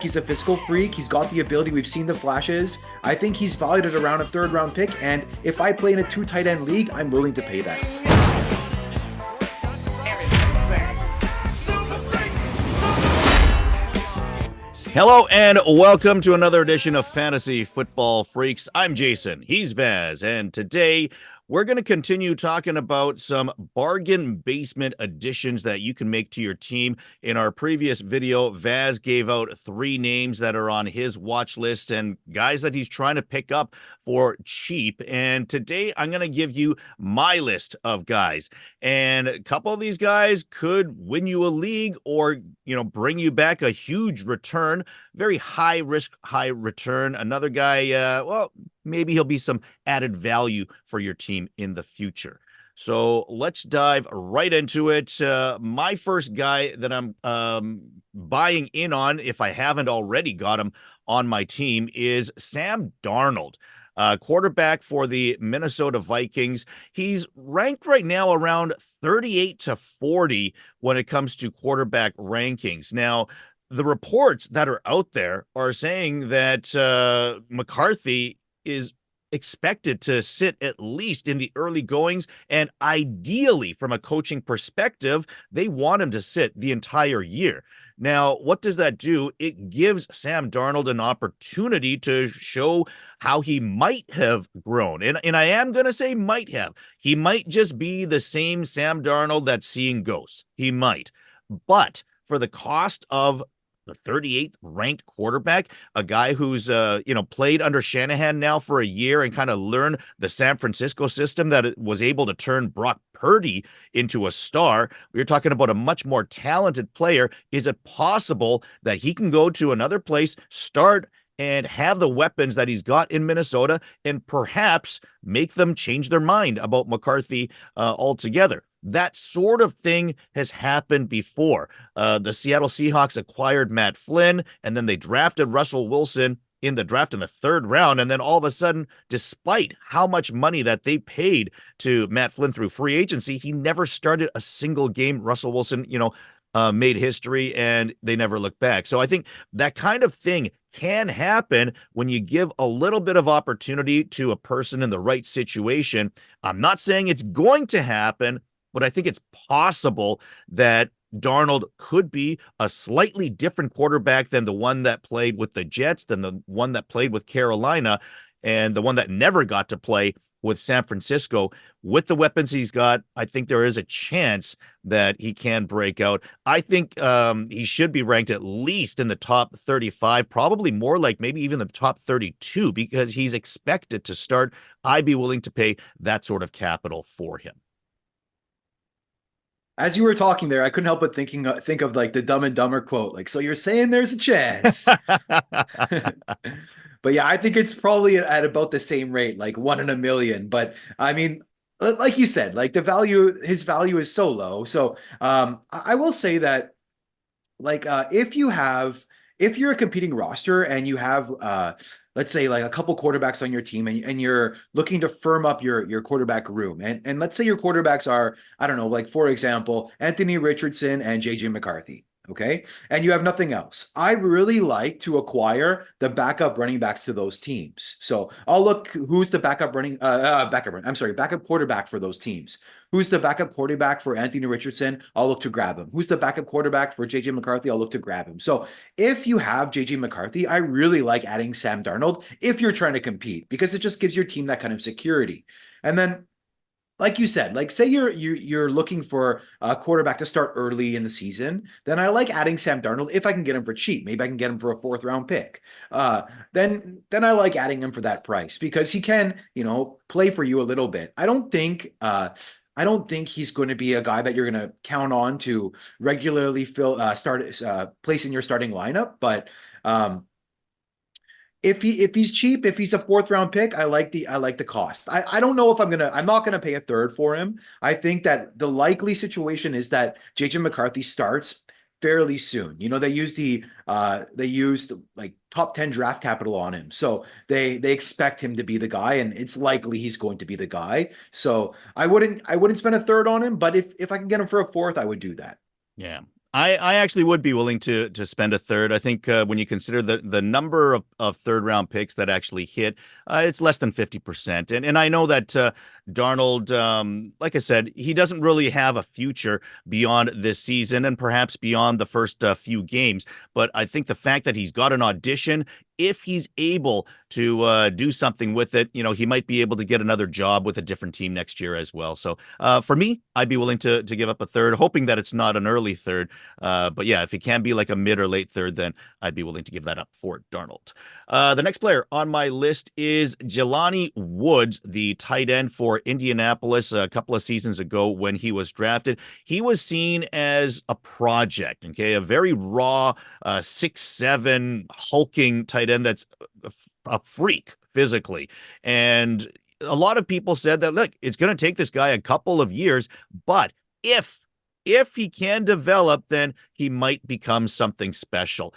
He's a physical freak. He's got the ability. We've seen the flashes. I think he's valued at around a third-round pick, and if I play in a 2 tight end league, I'm willing to pay that. Hello and welcome to another edition of Fantasy Football Freaks. I'm Jason, he's Vaz, and today we're going to continue talking about some bargain basement additions that you can make to your team. In our previous video, Vaz gave out 3 names that are on his watch list and guys that he's trying to pick up for cheap. And today I'm going to give you my list of guys. And a couple of these guys could win you a league or, bring you back a huge return. Very high risk, high return. Another guy, maybe he'll be some added value for your team in the future. So let's dive right into it. My first guy that I'm buying in on, if I haven't already got him on my team, is Sam Darnold. Quarterback for the Minnesota Vikings. He's ranked right now around 38 to 40 when it comes to quarterback rankings. Now, the reports that are out there are saying that McCarthy is expected to sit at least in the early goings, and ideally, from a coaching perspective, they want him to sit the entire year. Now, what does that do? It gives Sam Darnold an opportunity to show how he might have grown. And I am going to say might have. He might just be the same Sam Darnold that's seeing ghosts. He might. But for the cost of the 38th ranked quarterback, a guy who's, played under Shanahan now for a year and kind of learned the San Francisco system that was able to turn Brock Purdy into a star. We're talking about a much more talented player. Is it possible that he can go to another place, start and have the weapons that he's got in Minnesota and perhaps make them change their mind about McCarthy altogether? That sort of thing has happened before. The Seattle Seahawks acquired Matt Flynn, and then they drafted Russell Wilson in the draft in the 3rd round. And then all of a sudden, despite how much money that they paid to Matt Flynn through free agency, he never started a single game. Russell Wilson, made history and they never looked back. So I think that kind of thing can happen when you give a little bit of opportunity to a person in the right situation. I'm not saying it's going to happen, but I think it's possible that Darnold could be a slightly different quarterback than the one that played with the Jets, than the one that played with Carolina, and the one that never got to play with San Francisco. With the weapons he's got, I think there is a chance that he can break out. I think he should be ranked at least in the top 35, probably more like maybe even the top 32, because he's expected to start. I'd be willing to pay that sort of capital for him. As you were talking there, I couldn't help but think of like the Dumb and Dumber quote, like, so you're saying there's a chance. But yeah, I think it's probably at about the same rate, like 1 in a million. But I mean, like you said, like his value is so low. So I will say that, like, if you're a competing roster and you have let's say like a couple quarterbacks on your team, and you're looking to firm up your quarterback room, and let's say your quarterbacks are, I don't know, like, for example, Anthony Richardson and JJ McCarthy. Okay. And you have nothing else. I really like to acquire the backup running backs to those teams. So I'll look who's the backup quarterback for those teams. Who's the backup quarterback for Anthony Richardson? I'll look to grab him. Who's the backup quarterback for JJ McCarthy? I'll look to grab him. So if you have JJ McCarthy, I really like adding Sam Darnold if you're trying to compete, because it just gives your team that kind of security. And then, like you said, like, say you're looking for a quarterback to start early in the season, then I like adding Sam Darnold if I can get him for cheap. Maybe I can get him for a 4th round pick. Then I like adding him for that price, because he can, play for you a little bit. I don't think he's going to be a guy that you're going to count on to regularly place in your starting lineup, but if he's cheap, if he's a 4th round pick, I like the cost. I don't know if I'm not gonna pay a 3rd for him. I think that the likely situation is that JJ McCarthy starts fairly soon. They used like top 10 draft capital on him. So they expect him to be the guy, and it's likely he's going to be the guy. So I wouldn't spend a 3rd on him, but if I can get him for a 4th, I would do that. Yeah. I actually would be willing to spend a third. I think when you consider the number of third round picks that actually hit, it's less than 50%. And I know that Darnold, like I said, he doesn't really have a future beyond this season and perhaps beyond the first few games. But I think the fact that he's got an audition, if he's able to do something with it, he might be able to get another job with a different team next year as well. So for me, I'd be willing to give up a third, hoping that it's not an early third. But yeah, if it can be like a mid or late third, then I'd be willing to give that up for Darnold. The next player on my list is Jelani Woods, the tight end for Indianapolis. A couple of seasons ago when he was drafted, he was seen as a project, okay, a very raw 6'7" hulking tight end that's a freak physically. And a lot of people said that, look, it's going to take this guy a couple of years, but if he can develop, then he might become something special.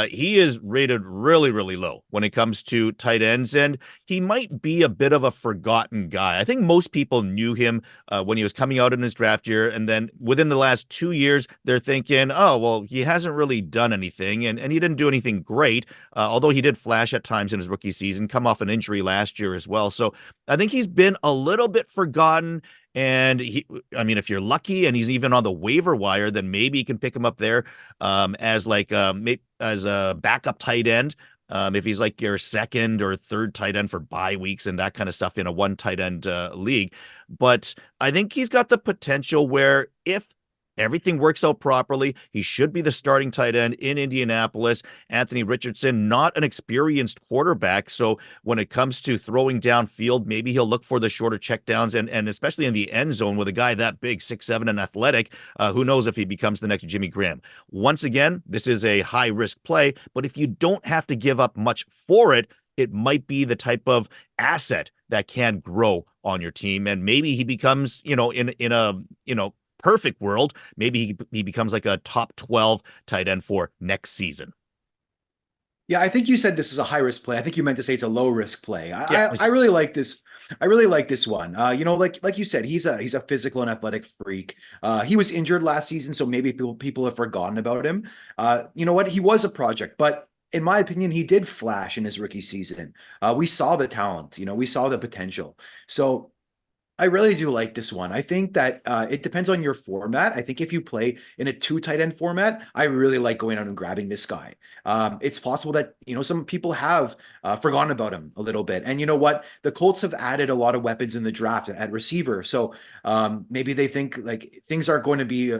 He is rated really, really low when it comes to tight ends, and he might be a bit of a forgotten guy. I think most people knew him when he was coming out in his draft year, and then within the last 2 years, they're thinking, oh, well, he hasn't really done anything, and he didn't do anything great, although he did flash at times in his rookie season, come off an injury last year as well. So I think he's been a little bit forgotten. And if you're lucky and he's even on the waiver wire, then maybe you can pick him up there as as a backup tight end. If he's like your second or third tight end for bye weeks and that kind of stuff in a one tight end league. But I think he's got the potential where if everything works out properly, he should be the starting tight end in Indianapolis. Anthony Richardson, not an experienced quarterback. So when it comes to throwing downfield, maybe he'll look for the shorter checkdowns and especially in the end zone with a guy that big, 6'7" and athletic. Who knows if he becomes the next Jimmy Graham. Once again, this is a high risk play, but if you don't have to give up much for it, it might be the type of asset that can grow on your team. And maybe he becomes, in a, perfect world, maybe he becomes like a top 12 tight end for next season. Yeah, I think you said this is a high risk play. I think you meant to say it's a low risk play. Yeah. I really like this. I really like this one. Like you said, he's a physical and athletic freak. He was injured last season, so maybe people have forgotten about him. You know what? He was a project, but in my opinion, he did flash in his rookie season. We saw the talent. We saw the potential. So I really do like this one. I think that it depends on your format. I think if you play in a two tight end format, I really like going out and grabbing this guy. It's possible that, some people have forgotten about him a little bit. And you know what? The Colts have added a lot of weapons in the draft at receiver. So maybe they think like things aren't going to be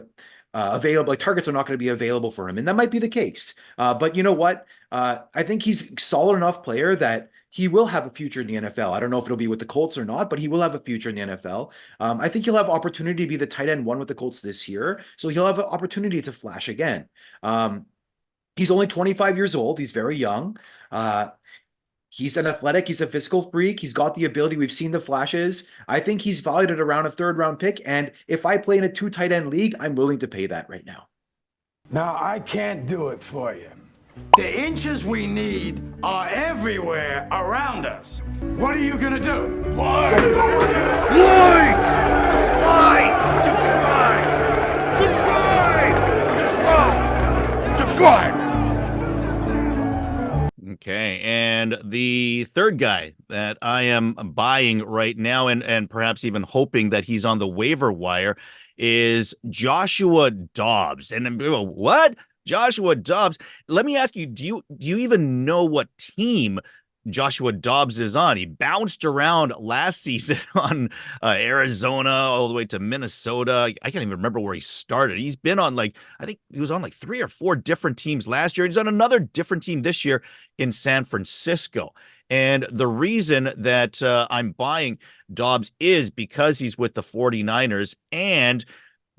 available, like targets are not going to be available for him. And that might be the case. But you know what? I think he's a solid enough player that he will have a future in the NFL. I don't know if it'll be with the Colts or not, but he will have a future in the NFL. I think he'll have opportunity to be the tight end one with the Colts this year. So he'll have an opportunity to flash again. He's only 25 years old. He's very young. He's an athletic. He's a physical freak. He's got the ability. We've seen the flashes. I think he's valued at around a third round pick. And if I play in a two tight end league, I'm willing to pay that right now. Now, I can't do it for you. The inches we need are everywhere around us. What are you gonna do? Like! Subscribe! Subscribe! Okay, and the third guy that I am buying right now and perhaps even hoping that he's on the waiver wire is Joshua Dobbs. And what? Joshua Dobbs. Let me ask you, do you even know what team Joshua Dobbs is on? He bounced around last season on Arizona all the way to Minnesota. I can't even remember where he started. He's been on I think he was on 3 or 4 different teams last year. He's on another different team this year in San Francisco. And the reason that I'm buying Dobbs is because he's with the 49ers, and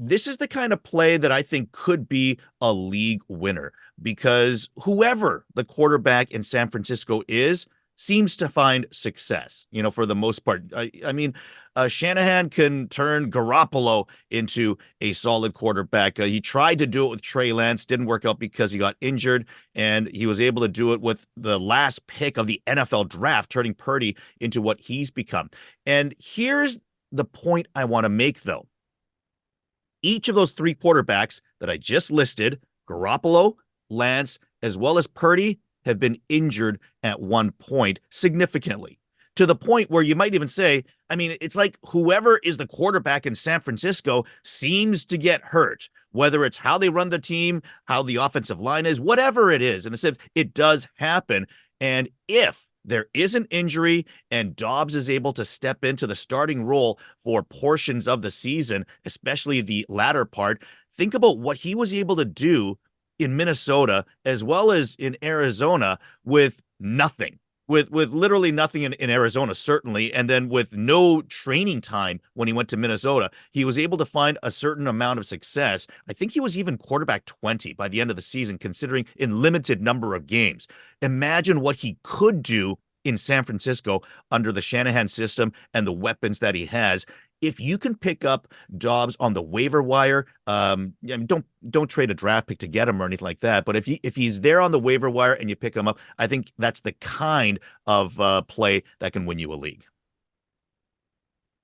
this is the kind of play that I think could be a league winner because whoever the quarterback in San Francisco is seems to find success, for the most part. Shanahan can turn Garoppolo into a solid quarterback. He tried to do it with Trey Lance, didn't work out because he got injured, and he was able to do it with the last pick of the NFL draft, turning Purdy into what he's become. And here's the point I want to make, though. Each of those three quarterbacks that I just listed, Garoppolo, Lance, as well as Purdy, have been injured at one point significantly, to the point where you might even say, I mean, it's like whoever is the quarterback in San Francisco seems to get hurt, whether it's how they run the team, how the offensive line is, whatever it is. In a sense, it does happen. And if there is an injury and Dobbs is able to step into the starting role for portions of the season, especially the latter part, think about what he was able to do in Minnesota as well as in Arizona with nothing, with literally nothing in Arizona, certainly, and then with no training time when he went to Minnesota. He was able to find a certain amount of success. I think he was even quarterback 20 by the end of the season, considering in limited number of games. Imagine what he could do in San Francisco under the Shanahan system and the weapons that he has. If you can pick up Dobbs on the waiver wire, I mean, don't trade a draft pick to get him or anything like that. But if he's there on the waiver wire and you pick him up, I think that's the kind of play that can win you a league.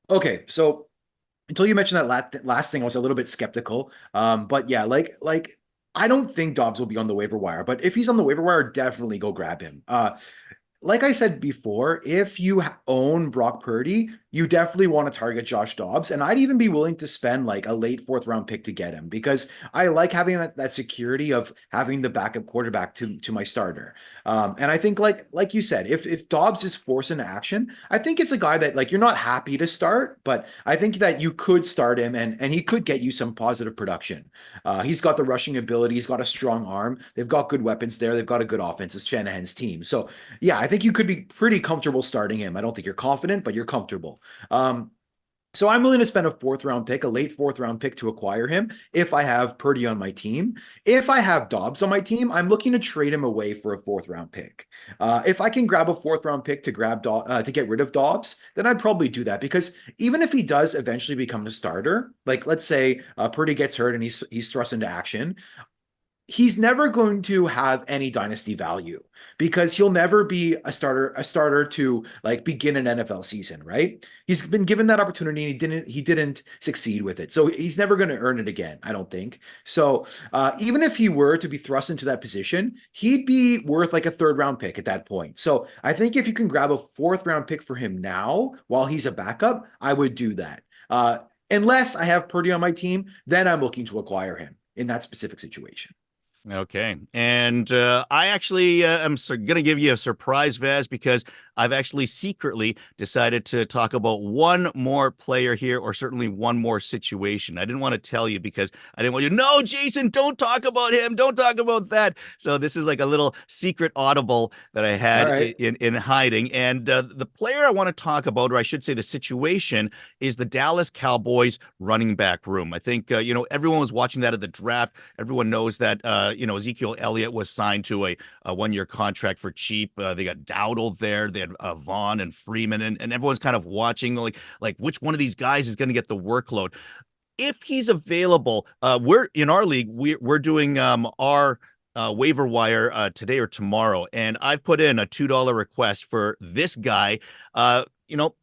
Okay, so until you mentioned that last thing, I was a little bit skeptical. But yeah, like I don't think Dobbs will be on the waiver wire, but if he's on the waiver wire, definitely go grab him. Like I said before, if you own Brock Purdy, you definitely want to target Josh Dobbs. And I'd even be willing to spend like a late fourth round pick to get him, because I like having that security of having the backup quarterback to my starter. And I think like you said, if Dobbs is forced into action, I think it's a guy that like you're not happy to start, but I think that you could start him and he could get you some positive production. He's got the rushing ability. He's got a strong arm. They've got good weapons there. They've got a good offense. It's Shanahan's team. So yeah, I think you could be pretty comfortable starting him. I don't think you're confident, but you're comfortable. So I'm willing to spend a late fourth round pick to acquire him if I have Purdy on my team. If I have Dobbs on my team, I'm looking to trade him away for a fourth round pick. If I can grab a fourth round pick to to get rid of Dobbs, then I'd probably do that, because even if he does eventually become the starter, like let's say Purdy gets hurt and he's thrust into action, he's never going to have any dynasty value, because he'll never be a starter to like begin an NFL season, right? He's been given that opportunity and he didn't succeed with it. So he's never going to earn it again, I don't think. So even if he were to be thrust into that position, he'd be worth like a third round pick at that point. So I think if you can grab a fourth round pick for him now while he's a backup, I would do that. Unless I have Purdy on my team, then I'm looking to acquire him in that specific situation. Okay. And I actually am going to give you a surprise, Vaz, because I've actually secretly decided to talk about one more player here, or certainly one more situation. I didn't want to tell you because I didn't want you, no, Jason, don't talk about him. Don't talk about that. So this is like a little secret audible that I had in hiding. And the player I want to talk about, or I should say the situation, is the Dallas Cowboys running back room. I think, everyone was watching that at the draft. Everyone knows that, Ezekiel Elliott was signed to a one-year contract for cheap. They got Darnold there. They had Vaughn and Freeman, and everyone's kind of watching like which one of these guys is going to get the workload. If he's available, we're in our league, we're doing our waiver wire today or tomorrow, and I've put in a $2 request for this guy.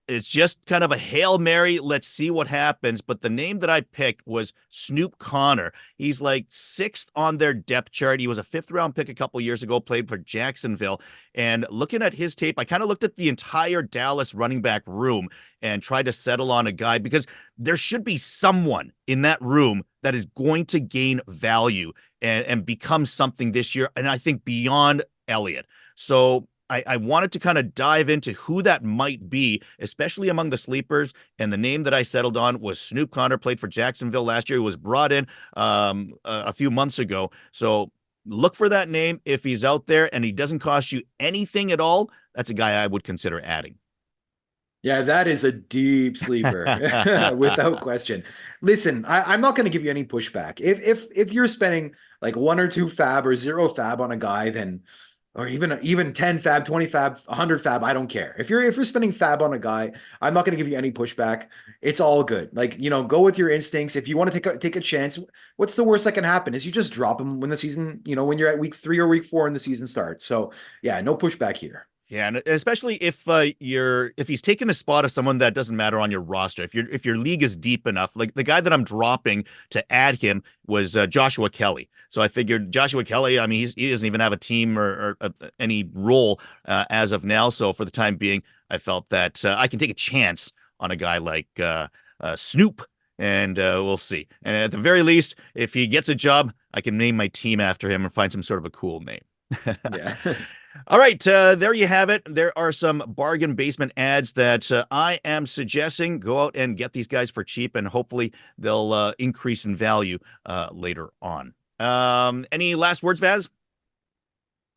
It's just kind of a Hail Mary. Let's see what happens. But the name that I picked was Snoop Connor. He's like 6th on their depth chart. He was a 5th round pick a couple years ago, played for Jacksonville. And looking at his tape, I kind of looked at the entire Dallas running back room and tried to settle on a guy, because there should be someone in that room that is going to gain value and become something this year. And I think beyond Elliott. So I wanted to kind of dive into who that might be, especially among the sleepers. And the name that I settled on was Snoop Connor, played for Jacksonville last year. He was brought in a few months ago. So look for that name. If he's out there and he doesn't cost you anything at all, that's a guy I would consider adding. Yeah, that is a deep sleeper, without question. Listen, I'm not going to give you any pushback. If you're spending like 1 or 2 fab or 0 fab on a guy, then, or even 10 fab, 20 fab, 100 fab, I don't care. If you're spending fab on a guy, I'm not going to give you any pushback. It's all good. Like, go with your instincts. If you want to take a chance, what's the worst that can happen is you just drop him when the season, when you're at week 3 or week 4 and the season starts. So yeah, no pushback here. Yeah, and especially if he's taking the spot of someone that doesn't matter on your roster. If your league is deep enough, like the guy that I'm dropping to add him was Joshua Kelly. So I figured Joshua Kelly. I mean, he doesn't even have a team or any role as of now. So for the time being, I felt that I can take a chance on a guy like Snoop, and we'll see. And at the very least, if he gets a job, I can name my team after him and find some sort of a cool name. Yeah. All right, there you have it. There are some bargain basement ads that I am suggesting. Go out and get these guys for cheap, and hopefully they'll increase in value later on. Any last words, Vaz?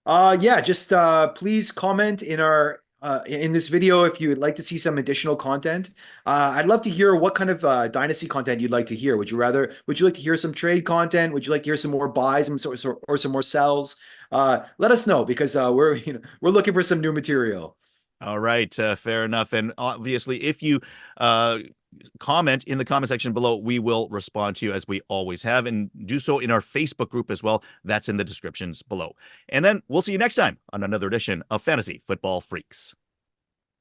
Yeah, just please comment in our in this video if you would like to see some additional content. I'd love to hear what kind of dynasty content you'd like to hear. Would you like to hear some trade content? Would you like to hear some more buys and or some more sells? Let us know because we're looking for some new material. All right, fair enough. And obviously, if you comment in the comment section below, we will respond to you as we always have, and do so in our Facebook group as well. That's in the descriptions below. And then we'll see you next time on another edition of Fantasy Football Freaks.